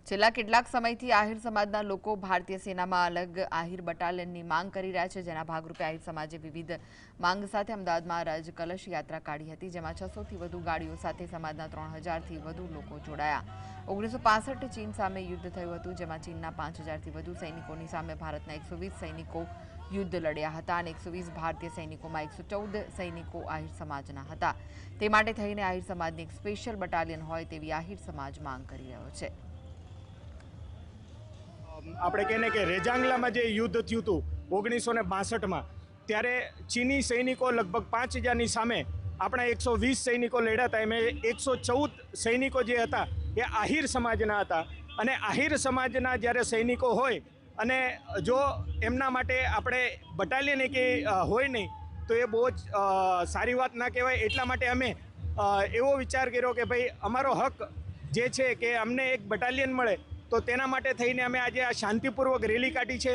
છેલ્લા કેટલાક સમયથી આહિર સમાજના લોકો ભારતીય સેનામાં અલગ આહિર બટાલિયનની માંગ કરી રહ્યા છે, જેના ભાગરૂપે આહિર સમાજે વિવિધ માંગ સાથે અમદાવાદમાં રાજ કલશ યાત્રા કાઢી હતી, જેમાં 600થી વધુ ગાડીઓ સાથે સમાજના 3000થી વધુ લોકો જોડાયા। 1965 ચીન સામે યુદ્ધ થયું હતું, જેમાં ચીનના 5000થી વધુ સૈનિકોની સામે ભારતના 120 સૈનિકો યુદ્ધ લડ્યા હતા અને 120 ભારતીય સૈનિકોમાં 114 સૈનિકો આહિર સમાજના હતા। તે માટે થઈને આહિર સમાજની એક સ્પેશિયલ બટાલિયન હોય તેવી આહિર સમાજ માંગ કરી રહ્યો છે। આપણે કહીએ કે રેજાંગલામાં જે યુદ્ધ થયું હતું 1962માં, ત્યારે ચીની સૈનિકો લગભગ 5000ની સામે આપણા 120 સૈનિકો લડ્યા હતા। એમાં 114 સૈનિકો જે હતા એ આહિર સમાજના હતા અને આહિર સમાજના જ્યારે સૈનિકો હોય અને જો એમના માટે આપણે બટાલિયન એક હોય નહીં તો એ બહુ જ સારી વાત ના કહેવાય। એટલા માટે અમે એવો વિચાર કર્યો કે ભાઈ અમારો હક જે છે કે અમને એક બટાલિયન મળે, તો તેના માટે થઈને અમે આજે આ શાંતિપૂર્વક રેલી કાઢી છે।